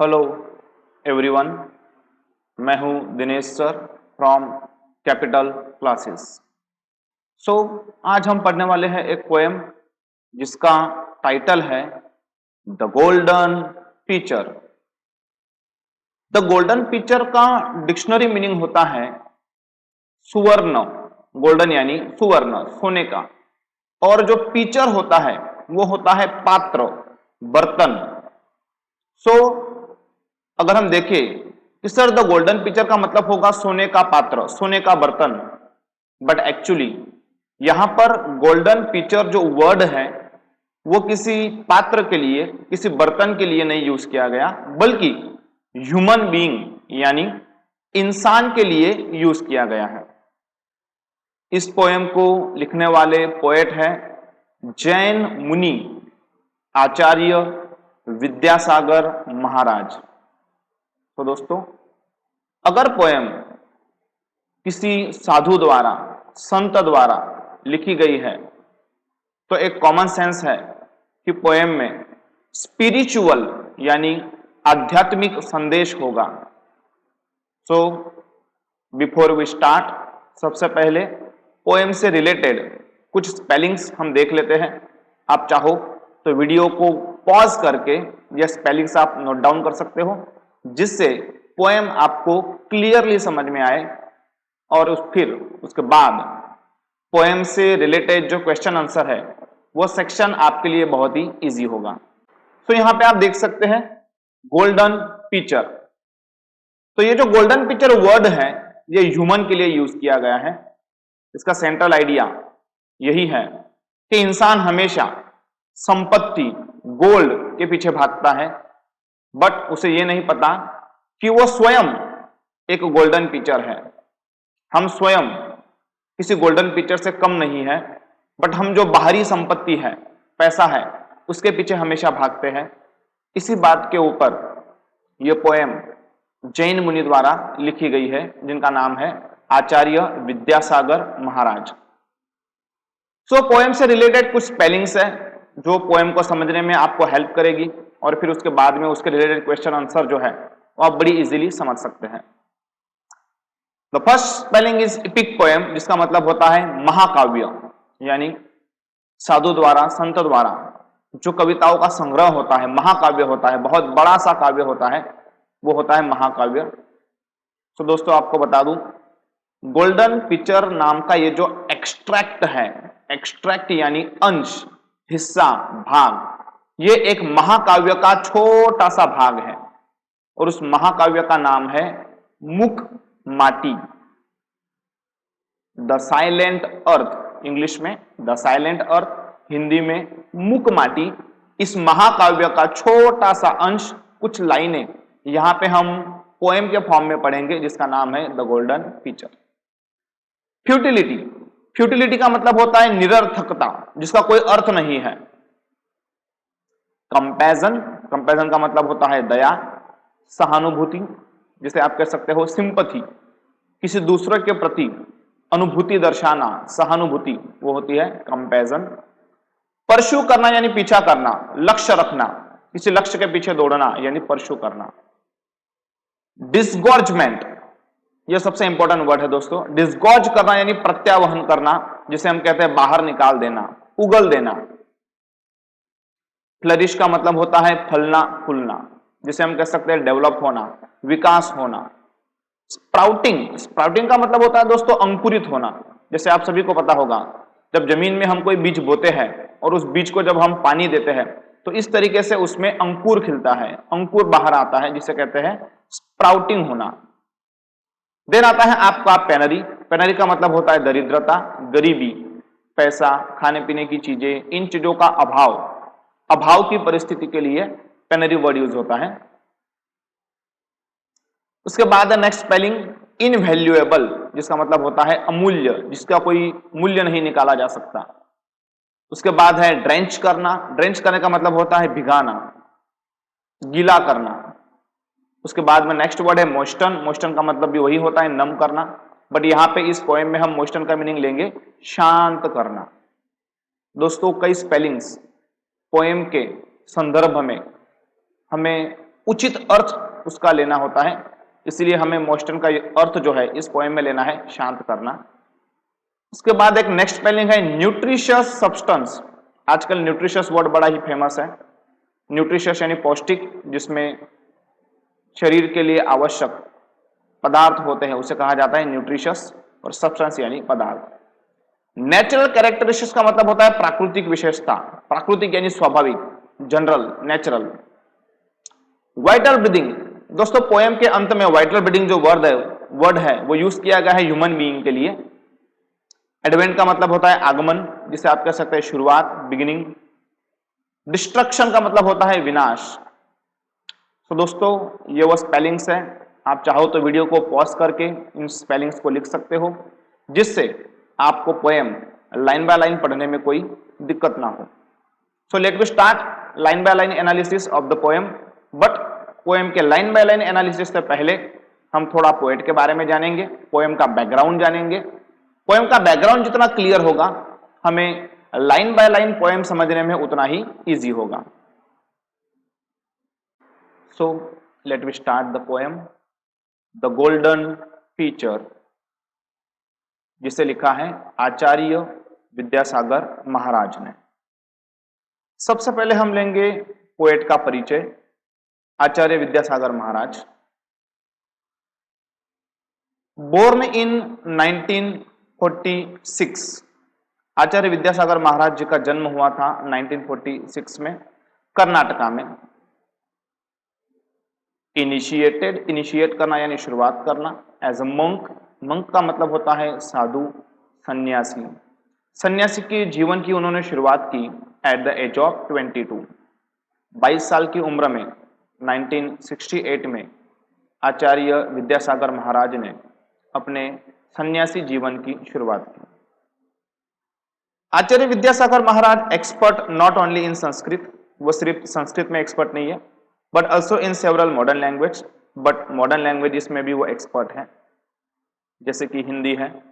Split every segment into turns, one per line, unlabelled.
Hello everyone, मैं हूं Dinesh sir from capital classes. आज हम पढ़ने वाले हैं एक पोएम जिसका टाइटल है the golden picture. The golden picture का डिक्शनरी मीनिंग होता है सुवर्ण। गोल्डन यानी सुवर्ण, सोने का। और जो पिक्चर होता है वो होता है पात्र, बर्तन। अगर हम देखें कि सर द गोल्डन पिक्चर का मतलब होगा सोने का पात्र, सोने का बर्तन, बट एक्चुअली यहां पर गोल्डन पिक्चर जो वर्ड है वो किसी पात्र के लिए, किसी बर्तन के लिए नहीं यूज किया गया, बल्कि ह्यूमन बीइंग यानी इंसान के लिए यूज किया गया है। इस पोएम को लिखने वाले पोएट है जैन मुनि आचार्य विद्यासागर महाराज। तो दोस्तों, अगर पोएम किसी साधु द्वारा, संत द्वारा लिखी गई है तो एक कॉमन सेंस है कि पोएम में स्पिरिचुअल यानी आध्यात्मिक संदेश होगा। बिफोर वी स्टार्ट, सबसे पहले पोएम से रिलेटेड कुछ स्पेलिंग्स हम देख लेते हैं। आप चाहो तो वीडियो को पॉज करके यह स्पेलिंग्स आप नोट डाउन कर सकते हो, जिससे पोएम आपको क्लियरली समझ में आए और फिर उसके बाद पोएम से रिलेटेड जो क्वेश्चन आंसर है वो सेक्शन आपके लिए बहुत ही इजी होगा। यहां पे आप देख सकते हैं गोल्डन पिक्चर। तो ये जो गोल्डन पिक्चर वर्ड है ये ह्यूमन के लिए यूज किया गया है। इसका सेंट्रल आइडिया यही है कि इंसान हमेशा संपत्ति, गोल्ड के पीछे भागता है, बट उसे ये नहीं पता कि वो स्वयं एक गोल्डन पिक्चर है। हम स्वयं किसी गोल्डन पिक्चर से कम नहीं है, बट हम जो बाहरी संपत्ति है, पैसा है, उसके पीछे हमेशा भागते हैं। इसी बात के ऊपर यह पोएम जैन मुनि द्वारा लिखी गई है, जिनका नाम है आचार्य विद्यासागर महाराज। पोएम से रिलेटेड कुछ स्पेलिंग्स है जो पोएम को समझने में आपको हेल्प करेगी, और फिर उसके बाद में उसके रिलेटेड क्वेश्चन आंसर जो है वो आप बड़ी इजीली समझ सकते हैं। The first spelling is epic poem, जिसका मतलब होता है महाकाव्य, यानी साधु द्वारा, संत द्वारा जो कविताओं का संग्रह होता है, महाकाव्य होता है, बहुत बड़ा सा काव्य होता है, वो होता है महाकाव्य। दोस्तों आपको बता दूं, गोल्डन पिक्चर नाम का ये जो एक्सट्रैक्ट है, एक्सट्रैक्ट यानी अंश, हिस्सा, भाग, ये एक महाकाव्य का छोटा सा भाग है, और उस महाकाव्य का नाम है मुक माटी, द साइलेंट अर्थ, इंग्लिश में द साइलेंट अर्थ, हिंदी में मुक माटी। इस महाकाव्य का छोटा सा अंश, कुछ लाइनें यहां पे हम पोएम के फॉर्म में पढ़ेंगे, जिसका नाम है the golden picture. Futility, futility का मतलब होता है निरर्थकता, जिसका कोई अर्थ नहीं है। कंपैरिजन, कंपैरिजन का मतलब होता है दया, सहानुभूति, जिसे आप कह सकते हो सिंपथी, किसी दूसरे के प्रति अनुभूति दर्शाना, सहानुभूति, वो होती है कंपैरिजन। परस्यू करना यानी पीछा करना, लक्ष्य रखना, किसी लक्ष्य के पीछे दौड़ना यानी परस्यू करना। डिसगॉर्जमेंट, यह सबसे इंपॉर्टेंट वर्ड है दोस्तों। डिसगॉर्ज करना यानी प्रत्यावहन करना, जिसे हम कहते हैं बाहर निकाल देना, उगल देना। फ्लरिश का मतलब होता है फलना, फूलना, जिसे हम कह सकते हैं डेवलप होना, विकास होना। स्प्राउटिंग, स्प्राउटिंग का मतलब होता है दोस्तों अंकुरित होना। जैसे आप सभी को पता होगा, जब जमीन में हम कोई बीज बोते हैं और उस बीज को जब हम पानी देते हैं तो इस तरीके से उसमें अंकुर खिलता है, अंकुर बाहर आता है, जिसे कहते हैं स्प्राउटिंग होना। देन आता है आपका पेनरी। पेनरी का मतलब होता है दरिद्रता, गरीबी, पैसा, खाने पीने की चीजें, इन चीजों का अभाव, अभाव की परिस्थिति के लिए पेनरी वर्ड यूज होता है। उसके बाद नेक्स्ट स्पेलिंग इनवैल्यूएबल, जिसका मतलब होता है अमूल्य, जिसका कोई मूल्य नहीं निकाला जा सकता। उसके बाद है ड्रेंच करना, ड्रेंच करने का मतलब होता है भिगाना, गीला करना। उसके बाद में नेक्स्ट वर्ड है मोस्टन, मोस्टन का मतलब भी वही होता है नम करना, बट यहां पे इस पोएम में हम मोस्टन का मीनिंग लेंगे शांत करना। दोस्तों कई स्पेलिंग्स पोएम के संदर्भ में हमें उचित अर्थ उसका लेना होता है, इसलिए हमें मोस्टन का अर्थ जो है इस पोएम में लेना है शांत करना। उसके बाद एक नेक्स्ट स्पेलिंग है न्यूट्रिशियस सब्सटेंस। आजकल न्यूट्रिशियस वर्ड बड़ा ही फेमस है। न्यूट्रिशियस यानी पौष्टिक, जिसमें शरीर के लिए आवश्यक पदार्थ होते हैं उसे कहा जाता है न्यूट्रिशियस, और सब्सटेंस यानी पदार्थ। नेचुरल कैरेक्टरिस्टिक्स का मतलब होता है प्राकृतिक विशेषता, प्राकृतिक यानी स्वाभाविक, जनरल, नेचुरल। वाइटल ब्रीदिंग, दोस्तों पोएम के अंत में वाइटल ब्रीदिंग जो वर्ड है वो यूज किया गया है ह्यूमन बीइंग के लिए। एडवेंट का मतलब होता है आगमन, जिसे आप कह सकते हैं शुरुआत, बिगिनिंग। डिस्ट्रक्शन का मतलब होता है विनाश। तो दोस्तों ये वो स्पेलिंग्स है, आप चाहो तो वीडियो को पॉज करके इन स्पेलिंग्स को लिख सकते हो, जिससे आपको पोएम लाइन बाय लाइन पढ़ने में कोई दिक्कत ना हो। So let we start line by line analysis of the poem. But poem के लाइन बाय लाइन एनालिसिस से पहले हम थोड़ा पोएट के बारे में जानेंगे, पोएम का बैकग्राउंड जानेंगे। पोएम का बैकग्राउंड जितना क्लियर होगा, हमें लाइन बाय लाइन पोएम समझने में उतना ही इजी होगा। So let we start the poem the golden feature, जिसे लिखा है आचार्य विद्यासागर महाराज ने। सबसे पहले हम लेंगे पोएट का परिचय। आचार्य विद्यासागर महाराज, बोर्न इन 1946। आचार्य विद्यासागर महाराज जी का जन्म हुआ था 1946 में कर्नाटका में। इनिशिएट करना यानी शुरुआत करना। एज अ मंक, मंक का मतलब होता है साधु, सन्यासी। सन्यासी के जीवन की उन्होंने शुरुआत की एट द एज ऑफ 22, 22 साल की उम्र में 1968 में आचार्य विद्यासागर महाराज ने अपने सन्यासी जीवन की शुरुआत की। Acharya Vidyasagar Maharaj expert not only in Sanskrit, वो सिर्फ संस्कृत में एक्सपर्ट नहीं है, but also in several modern language, but modern languages में भी वो एक्सपर्ट है, जैसे कि हिंदी है,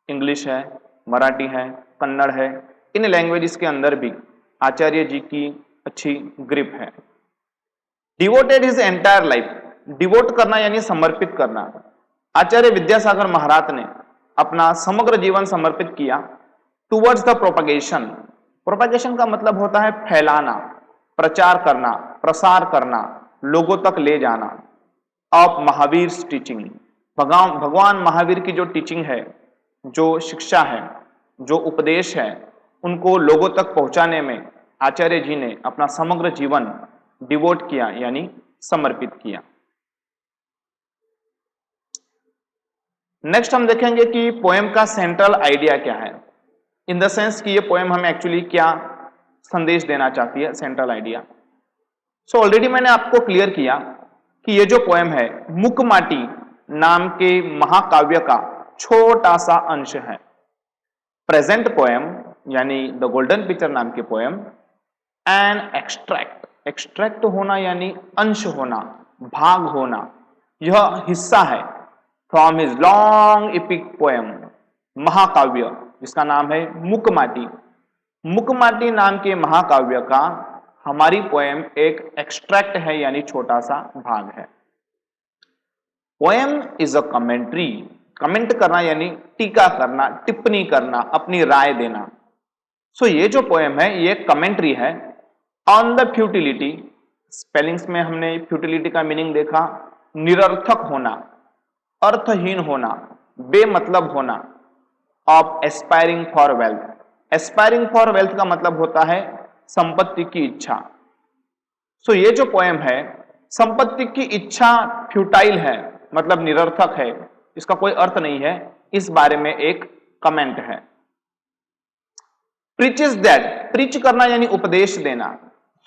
इंग्लिश है, मराठी है, कन्नड़ है। इन लैंग्वेजेस के अंदर भी आचार्य जी की अच्छी ग्रिप है। Devoted his entire life, devote करना यानी समर्पित करना। आचार्य विद्यासागर महाराज ने अपना समग्र जीवन समर्पित किया टुवर्ड्स द प्रोपगेशन। प्रोपगेशन का मतलब होता है फैलाना, प्रचार करना, प्रसार करना, लोगों तक ले जाना। ऑफ महावीर टीचिंग, भगवान महावीर की जो टीचिंग है, जो शिक्षा है, जो उपदेश है, उनको लोगों तक पहुंचाने में आचार्य जी ने अपना समग्र जीवन डिवोट किया यानी समर्पित किया। नेक्स्ट हम देखेंगे कि पोएम का सेंट्रल आइडिया क्या है, इन द सेंस कि ये पोएम हमें एक्चुअली क्या संदेश देना चाहती है, सेंट्रल आइडिया। सो ऑलरेडी मैंने आपको क्लियर किया कि ये जो पोएम है मुकमाटी नाम के महाकाव्य का छोटा सा अंश है। प्रेजेंट पोएम यानी द गोल्डन पिक्चर नाम के पोएम एन एक्सट्रैक्ट, एक्सट्रैक्ट होना यानी अंश होना, भाग होना, यह हिस्सा है from his long epic poem, महाकाव्य जिसका नाम है मुकमाटी। मुकमाटी नाम के महाकाव्य का हमारी पोएम एक एक्सट्रैक्ट है यानी छोटा सा भाग है। Poem is a commentary, comment करना यानी टीका करना, टिप्पणी करना, अपनी राय देना। सो ये जो पोएम है ये कमेंट्री है ऑन द फ्यूटिलिटी। स्पेलिंग्स में हमने फ्यूटिलिटी का मीनिंग देखा, निरर्थक होना, अर्थहीन होना, बेमतलब होना। Of aspiring for wealth, aspiring for wealth का मतलब होता है संपत्ति की इच्छा। सो ये जो पोएम है संपत्ति की इच्छा फ्यूटाइल है, मतलब निरर्थक है, इसका कोई अर्थ नहीं है, इस बारे में एक कमेंट है। प्रीच इज दैट, प्रीच करना यानी उपदेश देना।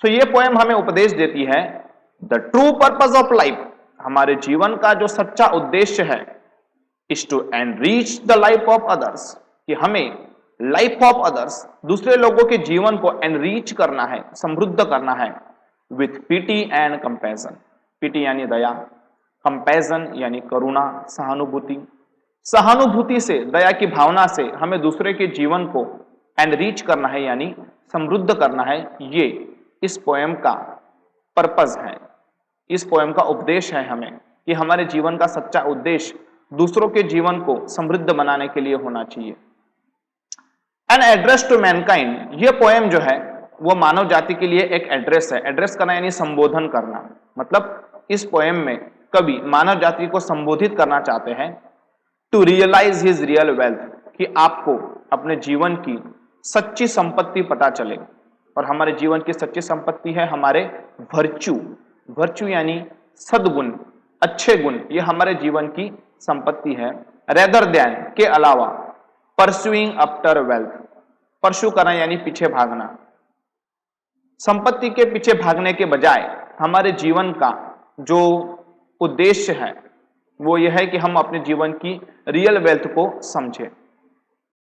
सो ये पोएम हमें उपदेश देती है the true purpose of life, हमारे जीवन का जो सच्चा उद्देश्य है, is to enrich the life of others, कि हमें लाइफ ऑफ अदर्स, दूसरे लोगों के जीवन को एनरीच करना है, समृद्ध करना है, with PT and compassion. PT यानी दया, कंपैशन यानी करुणा, सहानुभूति। सहानुभूति से, दया की भावना से हमें दूसरे के जीवन को एनरीच करना है यानी समृद्ध करना है। ये इस पोएम का पर्पस है, इस पोएम का उपदेश है हमें कि हमारे जीवन का सच्चा उद्देश्य दूसरों के जीवन को समृद्ध बनाने के लिए होना चाहिए। एन एड्रेस टू मैनकाइंड, ये पोएम जो है वो मानव जाति के लिए एक एड्रेस है। एड्रेस करना यानी संबोधन करना, मतलब इस पोएम में कवि मानव जाति को संबोधित करना चाहते हैं to realise his real wealth, कि आपको अपने जीवन की सच्ची संपत्ति पता चले। और हमारे जीवन की सच्ची संपत्ति है हमारे वर्च्यू। वर्च्यू यानी सद्गुण, अच्छे गुण, ये हमारे जीवन की संपत्ति है। रेदर देन, के अलावा, परस्यूइंग आफ्टर वेल्थ, परस्यू करना यानी पीछे भागना। संपत्ति के पीछे भागने के बजाय हमारे जीवन का जो उद्देश्य है वो यह है कि हम अपने जीवन की रियल वेल्थ को समझें।